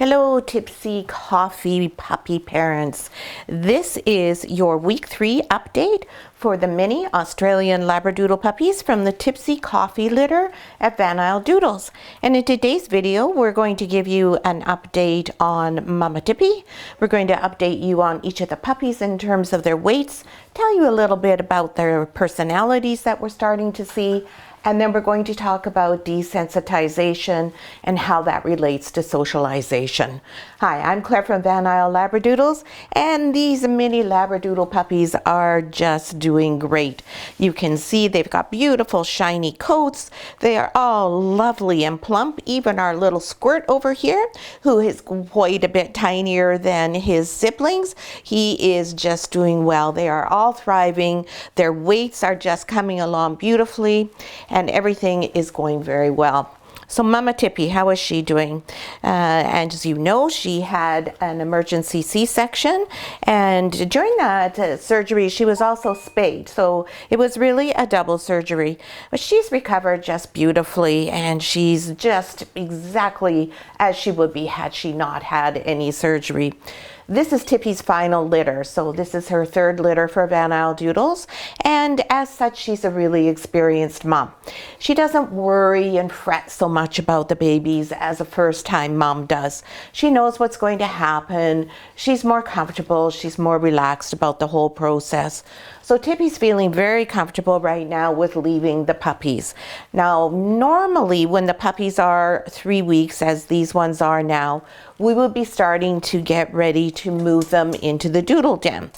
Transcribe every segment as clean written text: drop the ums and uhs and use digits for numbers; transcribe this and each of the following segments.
Hello, Tipsy Coffee puppy parents. This is your week 3 update for the mini Australian Labradoodle puppies from the Tipsy Coffee litter at Doodles. And in today's video, we're going to give you an update on Mama Tippy. We're going to update you on each of the puppies in terms of their weights, tell you a little bit about their personalities that we're starting to see, and then we're going to talk about desensitization and how that relates to socialization. Hi, I'm Claire from Van Isle Labradoodles, and these mini Labradoodle puppies are just doing great. You can see they've got beautiful shiny coats. They are all lovely and plump. Even our little squirt over here, who is quite a bit tinier than his siblings, he is just doing well. They are all thriving. Their weights are just coming along beautifully, and everything is going very well. So Mama Tippy, how is she doing? And as you know, she had an emergency C-section, and during that surgery, she was also spayed. So it was really a double surgery. But she's recovered just beautifully, and she's just exactly as she would be had she not had any surgery. This is Tippy's final litter, so this is her third litter for Van Isle Doodles, and as such, she's a really experienced mom. She doesn't worry and fret so much about the babies as a first-time mom does. She knows what's going to happen. She's more comfortable. She's more relaxed about the whole process. So Tippy's feeling very comfortable right now with leaving the puppies. Now, normally when the puppies are 3 weeks, as these ones are now, we will be starting to get ready to move them into the doodle den.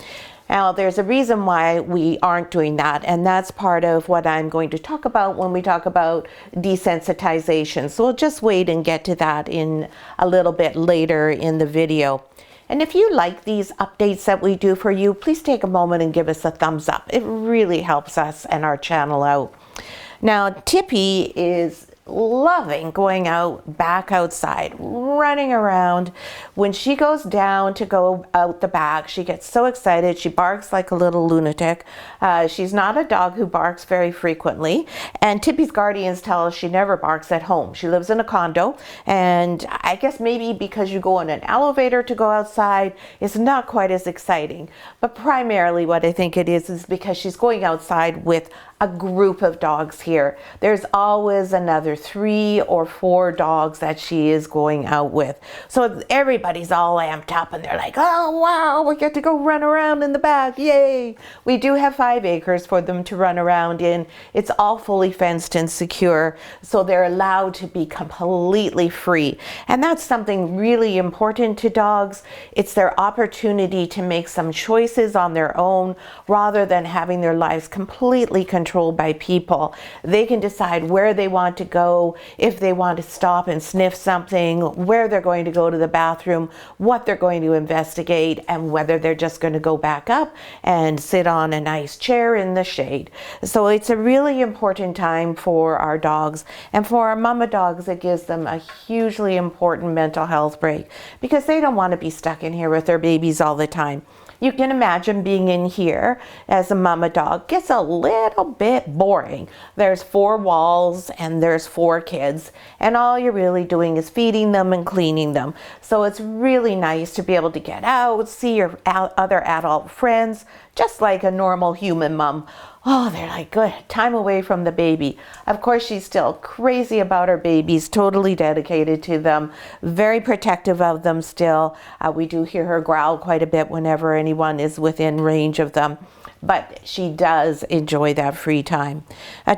Now, there's a reason why we aren't doing that, and that's part of what I'm going to talk about when we talk about desensitization. So we'll just wait and get to that in a little bit later in the video. And if you like these updates that we do for you, please take a moment and give us a thumbs up. It really helps us and our channel out. Now, Tippy is loving going back outside, running around. When she goes down to go out the back, she gets so excited. She barks like a little lunatic. She's not a dog who barks very frequently, and Tippy's guardians tell us she never barks at home. She lives in a condo, and I guess maybe because you go in an elevator to go outside, it's not quite as exciting. But primarily what I think it is because she's going outside with a group of dogs here. There's always another 3 or 4 dogs that she is going out with. So everybody's all amped up and they're like, oh wow, we get to go run around in the back, yay. We do have 5 acres for them to run around in. It's all fully fenced and secure, so they're allowed to be completely free. And that's something really important to dogs. It's their opportunity to make some choices on their own rather than having their lives completely controlled by people. They can decide where they want to go, if they want to stop and sniff something, where they're going to go to the bathroom, what they're going to investigate, and whether they're just going to go back up and sit on a nice chair in the shade. So it's a really important time for our dogs, and for our mama dogs, it gives them a hugely important mental health break because they don't want to be stuck in here with their babies all the time. You can imagine being in here as a mama dog gets a little bit boring. There's 4 walls and there's 4 kids, and all you're really doing is feeding them and cleaning them. So it's really nice to be able to get out, see your other adult friends, just like a normal human mom. Oh, they're like, good, time away from the baby. Of course, she's still crazy about her babies, totally dedicated to them, very protective of them still. We do hear her growl quite a bit whenever anyone is within range of them. But she does enjoy that free time.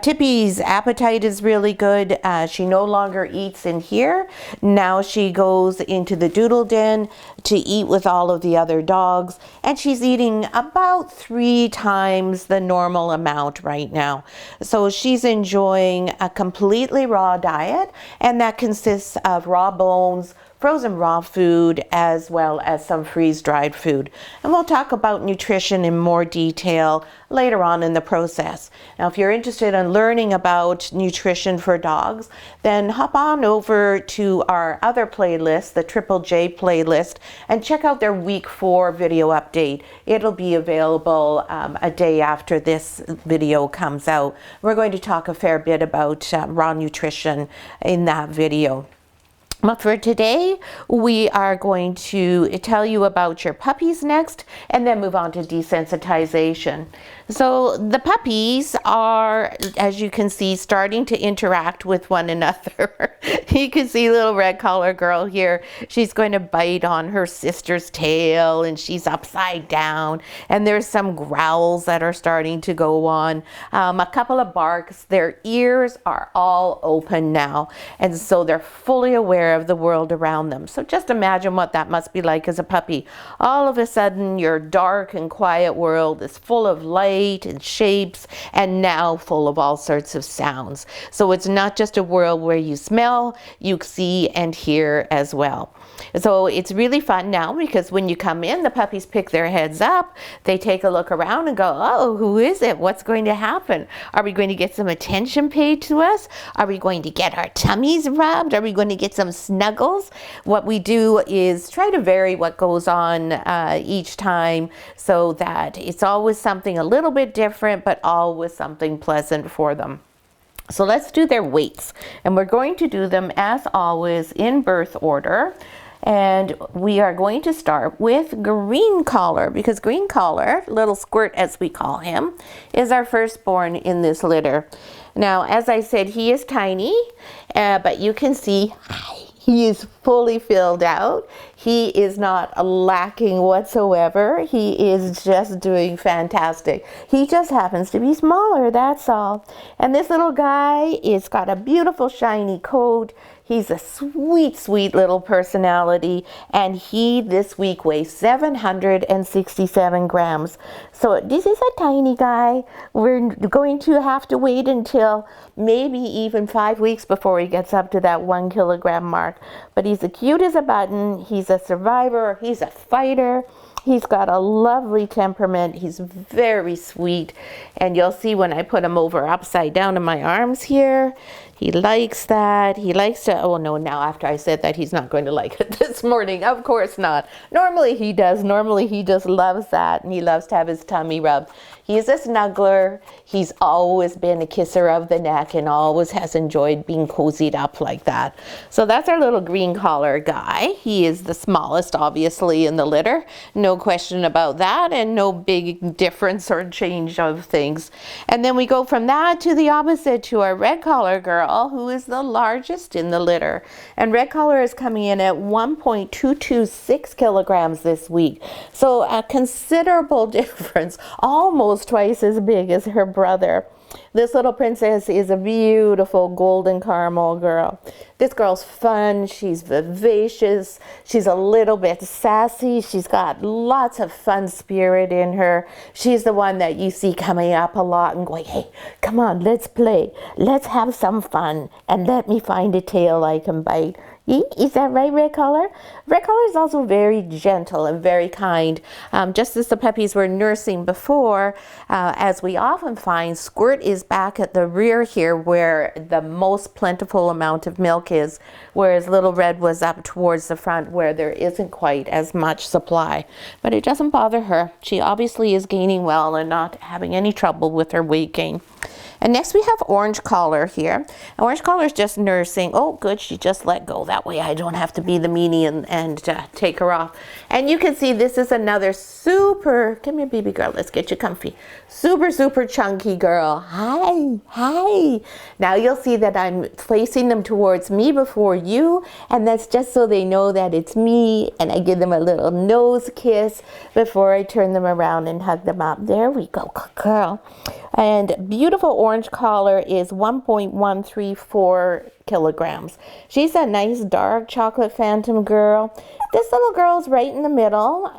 Tippy's appetite is really good. She no longer eats in here. Now she goes into the doodle den to eat with all of the other dogs, and she's eating about 3 times the normal amount right now. So she's enjoying a completely raw diet, and that consists of raw bones, frozen raw food, as well as some freeze-dried food. And we'll talk about nutrition in more detail later on in the process. Now, if you're interested in learning about nutrition for dogs, then hop on over to our other playlist, the Triple J playlist, and check out their week 4 video update. It'll be available a day after this video comes out. We're going to talk a fair bit about raw nutrition in that video. But for today, we are going to tell you about your puppies next, and then move on to desensitization. So the puppies are, as you can see, starting to interact with one another. You can see little red collar girl here. She's going to bite on her sister's tail, and she's upside down. And there's some growls that are starting to go on. A couple of barks. Their ears are all open now, and so they're fully aware of the world around them. So just imagine what that must be like as a puppy. All of a sudden, your dark and quiet world is full of light and shapes, and now full of all sorts of sounds. So it's not just a world where you smell, you see and hear as well. So it's really fun now, because when you come in, the puppies pick their heads up, they take a look around and go, oh, who is it? What's going to happen? Are we going to get some attention paid to us? Are we going to get our tummies rubbed? Are we going to get some snuggles? What we do is try to vary what goes on each time, so that it's always something a little bit different, but always something pleasant for them. So let's do their weights, and we're going to do them as always in birth order. And we are going to start with Green Collar, because Green Collar, little Squirt as we call him, is our firstborn in this litter. Now, as I said, he is tiny, but you can see he is fully filled out. He is not lacking whatsoever. He is just doing fantastic. He just happens to be smaller, that's all. And this little guy is got a beautiful shiny coat. He's a sweet, sweet little personality, and he this week weighs 767 grams. So this is a tiny guy. We're going to have to wait until maybe even 5 weeks before he gets up to that 1 kilogram mark. But he's as cute as a button. He's a survivor. He's a fighter. He's got a lovely temperament. He's very sweet. And you'll see when I put him over upside down in my arms here, he likes that. He likes to, oh no, now after I said that, he's not going to like it this morning. Of course not. Normally he does. Normally he just loves that, and he loves to have his tummy rubbed. He's a snuggler. He's always been a kisser of the neck and always has enjoyed being cozied up like that. So that's our little Green Collar guy. He is the smallest, obviously, in the litter. No question about that, and no big difference or change of things. And then we go from that to the opposite, to our Red Collar girl, who is the largest in the litter. And Red Collar is coming in at 1.226 kilograms this week. So a considerable difference, almost twice as big as her brother. This little princess is a beautiful golden caramel girl. This girl's fun. She's vivacious. She's a little bit sassy. She's got lots of fun spirit in her. She's the one that you see coming up a lot and going, hey, come on, let's play. Let's have some fun, and let me find a tail I can bite. Is that right, Red Collar? Red Collar is also very gentle and very kind. Just as the puppies were nursing before, as we often find, Squirt is back at the rear here where the most plentiful amount of milk is, whereas Little Red was up towards the front where there isn't quite as much supply. But it doesn't bother her. She obviously is gaining well and not having any trouble with her weight gain. And next we have Orange Collar here. Orange Collar is just nursing. Oh, good, she just let go. That way I don't have to be the meanie and take her off. And you can see this is another super, come here, baby girl, let's get you comfy. Super, super chunky girl. Hi, hi. Now you'll see that I'm placing them towards me before you, and that's just so they know that it's me, and I give them a little nose kiss before I turn them around and hug them up. There we go, girl. And beautiful Orange Collar is 1.134 kilograms. She's a nice dark chocolate phantom girl. This little girl's right in the middle.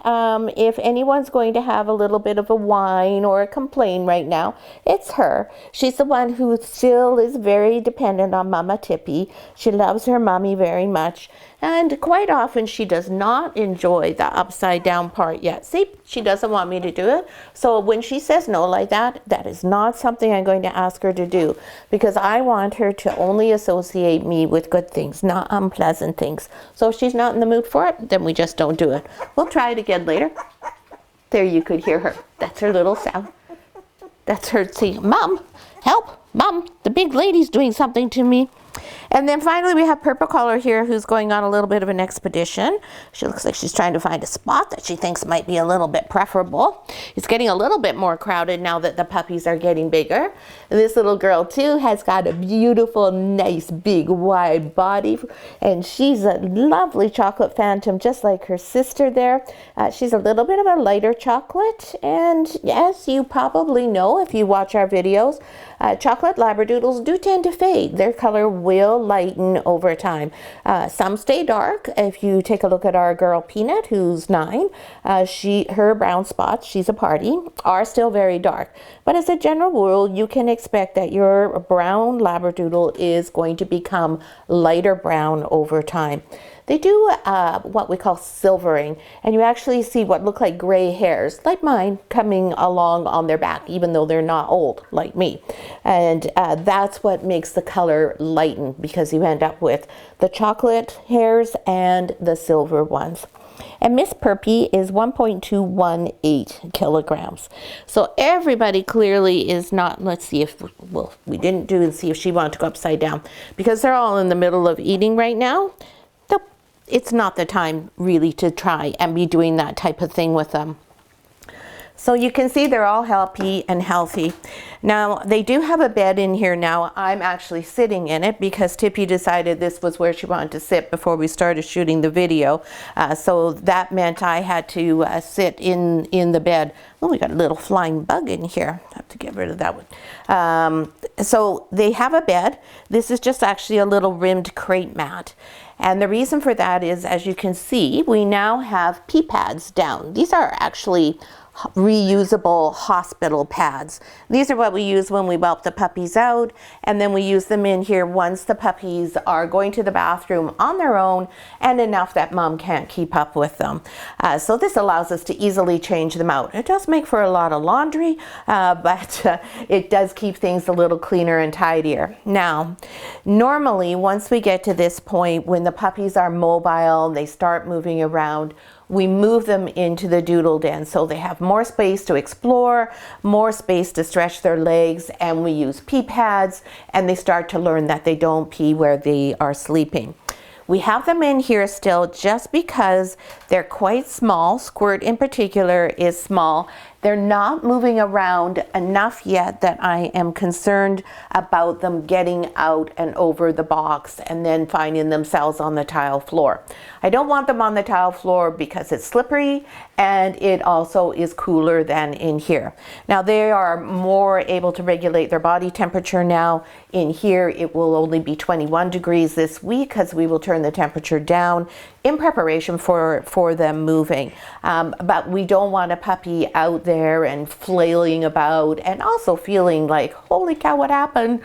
If anyone's going to have a little bit of a whine or a complaint right now, it's her. She's the one who still is very dependent on Mama Tippy. She loves her mommy very much. And quite often she does not enjoy the upside down part yet. See, she doesn't want me to do it. So when she says no like that, that is not something I'm going to ask her to do, because I want her to only associate me with good things, not unpleasant things. So if she's not in the mood for it, then we just don't do it. We'll try it again later. There, you could hear her. That's her little sound. That's her saying, Mom, help, Mom, the big lady's doing something to me. And then finally we have Purple Collar here, who's going on a little bit of an expedition. She looks like she's trying to find a spot that she thinks might be a little bit preferable. It's getting a little bit more crowded now that the puppies are getting bigger. And this little girl too has got a beautiful, nice, big, wide body. And she's a lovely chocolate phantom, just like her sister there. She's a little bit of a lighter chocolate. And as you probably know, if you watch our videos, chocolate Labradoodles do tend to fade. Their color will lighten over time. Some stay dark. If you take a look at our girl Peanut, who's 9, her brown spots, she's a party, are still very dark. But as a general rule, you can expect that your brown Labradoodle is going to become lighter brown over time. They do what we call silvering, and you actually see what look like gray hairs, like mine, coming along on their back, even though they're not old, like me. And that's what makes the color lighten, because you end up with the chocolate hairs and the silver ones. And Miss Purpy is 1.218 kilograms. So everybody clearly is not, let's see if, well, we didn't do and see if she wanted to go upside down, because they're all in the middle of eating right now. It's not the time really to try and be doing that type of thing with them. So you can see they're all happy and healthy. Now they do have a bed in here now. I'm actually sitting in it because Tippy decided this was where she wanted to sit before we started shooting the video. So that meant I had to sit in the bed. Oh, we got a little flying bug in here. I have to get rid of that one. So they have a bed. This is just actually a little rimmed crate mat. And the reason for that is, as you can see, we now have pee pads down. These are actually reusable hospital pads. These are what we use when we whelp the puppies out, and then we use them in here once the puppies are going to the bathroom on their own and enough that mom can't keep up with them. So this allows us to easily change them out. It does make for a lot of laundry, but it does keep things a little cleaner and tidier. Now, normally once we get to this point when the puppies are mobile and they start moving around, we move them into the doodle den so they have more space to explore, more space to stretch their legs, and we use pee pads, and they start to learn that they don't pee where they are sleeping. We have them in here still just because they're quite small. Squirt in particular is small. They're not moving around enough yet that I am concerned about them getting out and over the box and then finding themselves on the tile floor. I don't want them on the tile floor because it's slippery and it also is cooler than in here. Now they are more able to regulate their body temperature now. In here it will only be 21 degrees this week because we will turn the temperature down in preparation for them moving. But we don't want a puppy out there and flailing about and also feeling like, holy cow, what happened?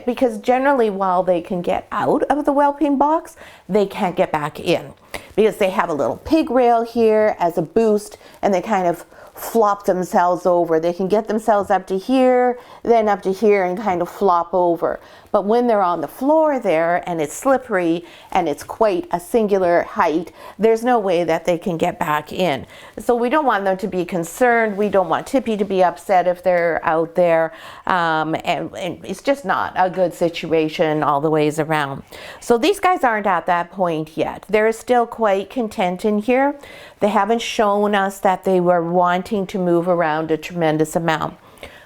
Because generally while they can get out of the whelping box, they can't get back in because they have a little pig rail here as a boost, and they kind of flop themselves over. They can get themselves up to here, then up to here, and kind of flop over. But when they're on the floor there and it's slippery and it's quite a singular height, there's no way that they can get back in. So we don't want them to be concerned. We don't want Tippy to be upset if they're out there. And it's just not a good situation all the ways around. So these guys aren't at that point yet. They're still quite content in here. They haven't shown us that they were wanting to move around a tremendous amount.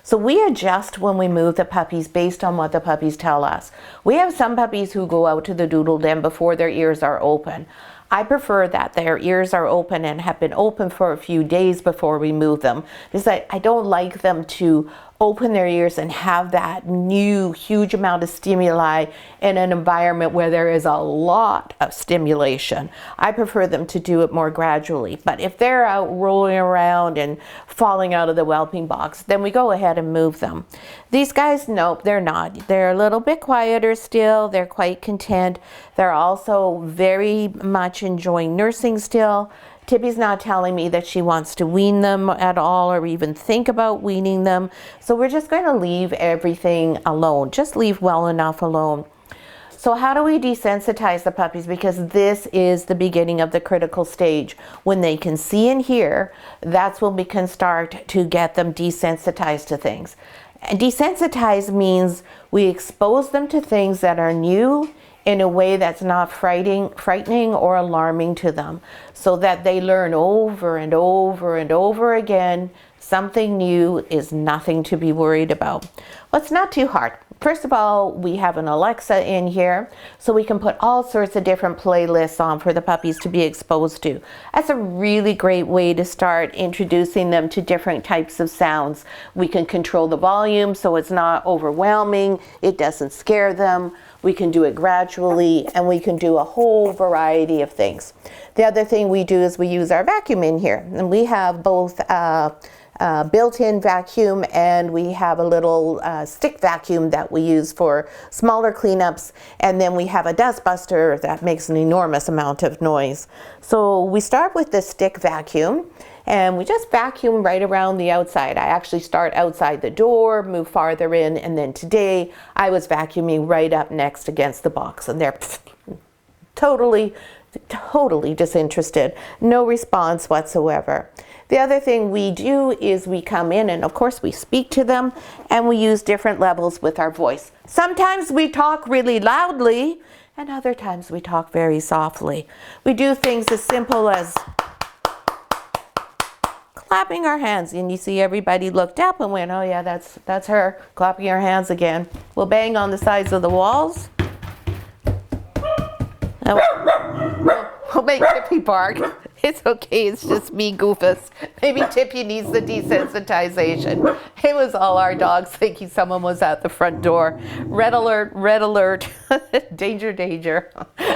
So we adjust when we move the puppies based on what the puppies tell us. We have some puppies who go out to the doodle den before their ears are open. I prefer that their ears are open and have been open for a few days before we move them, because I don't like them to open their ears and have that new huge amount of stimuli in an environment where there is a lot of stimulation. I prefer them to do it more gradually. But if they're out rolling around and falling out of the whelping box, then we go ahead and move them. These guys, nope, they're not. They're a little bit quieter still. They're quite content. They're also very much enjoying nursing still. Tippy's not telling me that she wants to wean them at all or even think about weaning them. So we're just going to leave everything alone. Just leave well enough alone. So how do we desensitize the puppies? Because this is the beginning of the critical stage. When they can see and hear, that's when we can start to get them desensitized to things. And desensitize means we expose them to things that are new in a way that's not frightening or alarming to them, so that they learn over and over and over again something new is nothing to be worried about. Well, it's not too hard. First of all, we have an Alexa in here, so we can put all sorts of different playlists on for the puppies to be exposed to. That's a really great way to start introducing them to different types of sounds. We can control the volume so it's not overwhelming, it doesn't scare them. We can do it gradually, and we can do a whole variety of things. The other thing we do is we use our vacuum in here, and we have both built-in vacuum, and we have a little stick vacuum that we use for smaller cleanups, and then we have a dust buster that makes an enormous amount of noise. So we start with the stick vacuum, and we just vacuum right around the outside. I actually start outside the door, move farther in, and then today I was vacuuming right up next against the box, and they're totally disinterested, no response whatsoever. The other thing we do is we come in and of course we speak to them, and we use different levels with our voice. Sometimes we talk really loudly, and other times we talk very softly. We do things as simple as clapping our hands, and you see everybody looked up and went, oh yeah, that's her clapping her hands again. We'll bang on the sides of the walls. We'll make Tippy bark. It's okay, it's just me, Goofus. Maybe Tippy needs the desensitization. It was all our dogs thinking someone was at the front door. Red alert, danger, danger.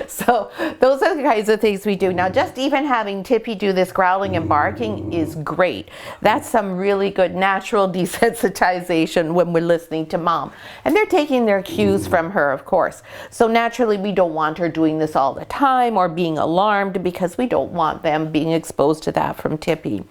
So those are the kinds of things we do. Now, just even having Tippy do this growling and barking is great. That's some really good natural desensitization when we're listening to mom. And they're taking their cues from her, of course. So naturally, we don't want her doing this all the time or being alarmed, because we don't want them being exposed to that from Tippy.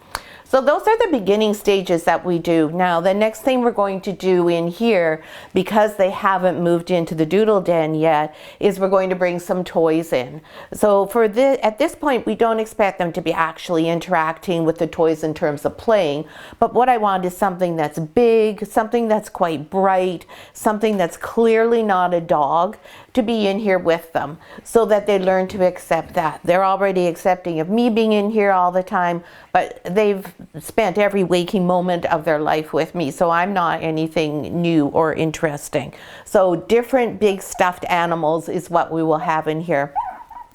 So those are the beginning stages that we do. Now, the next thing we're going to do in here, because they haven't moved into the Doodle Den yet, is we're going to bring some toys in. So at this point, we don't expect them to be actually interacting with the toys in terms of playing. But what I want is something that's big, something that's quite bright, something that's clearly not a dog, to be in here with them, so that they learn to accept that. They're already accepting of me being in here all the time, but they've spent every waking moment of their life with me, so I'm not anything new or interesting. So different big stuffed animals is what we will have in here.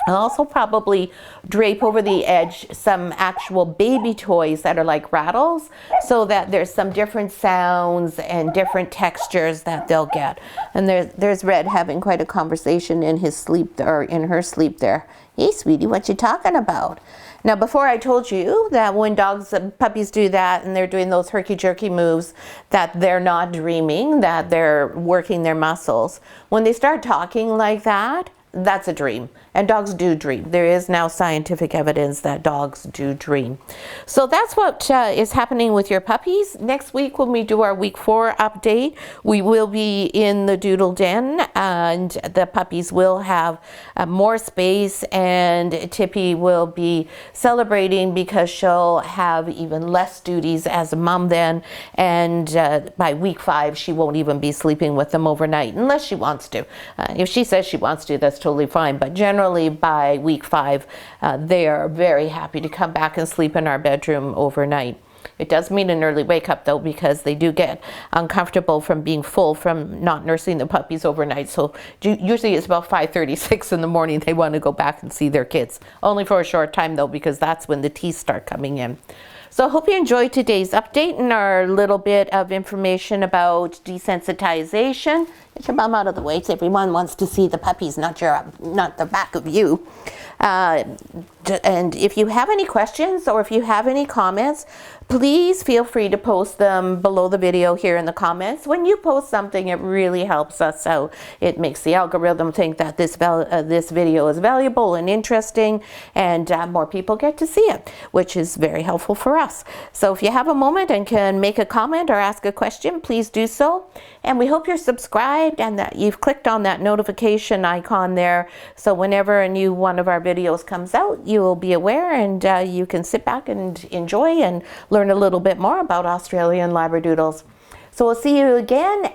I'll also probably drape over the edge some actual baby toys that are like rattles, so that there's some different sounds and different textures that they'll get. And there's Red having quite a conversation in his sleep, or in her sleep there. Hey, sweetie, what you talking about? Now, before I told you that when puppies do that and they're doing those herky-jerky moves, that they're not dreaming, that they're working their muscles. When they start talking like that, that's a dream. And dogs do dream. There is now scientific evidence that dogs do dream. So that's what is happening with your puppies. Next week, when we do our week 4 update, we will be in the Doodle Den, and the puppies will have more space, and Tippy will be celebrating because she'll have even less duties as a mom then, and by week 5, she won't even be sleeping with them overnight unless she wants to. If she says she wants to, that's totally fine, but generally by week 5, they are very happy to come back and sleep in our bedroom overnight. It does mean an early wake up though, because they do get uncomfortable from being full from not nursing the puppies overnight. So usually it's about 5:36 in the morning they want to go back and see their kids. Only for a short time though, because that's when the teeth start coming in. So I hope you enjoyed today's update and our little bit of information about desensitization. Get your bum out of the way. Everyone wants to see the puppies, not the back of you. And if you have any questions or if you have any comments, please feel free to post them below the video here in the comments. When you post something, it really helps us out. It makes the algorithm think that this video is valuable and interesting, and more people get to see it, which is very helpful for us. So if you have a moment and can make a comment or ask a question, please do so. And we hope you're subscribed and that you've clicked on that notification icon there, so whenever a new one of our videos comes out, you will be aware, and you can sit back and enjoy and learn a little bit more about Australian Labradoodles. So we'll see you again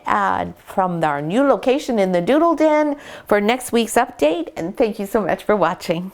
from our new location in the Doodle Den for next week's update. And thank you so much for watching.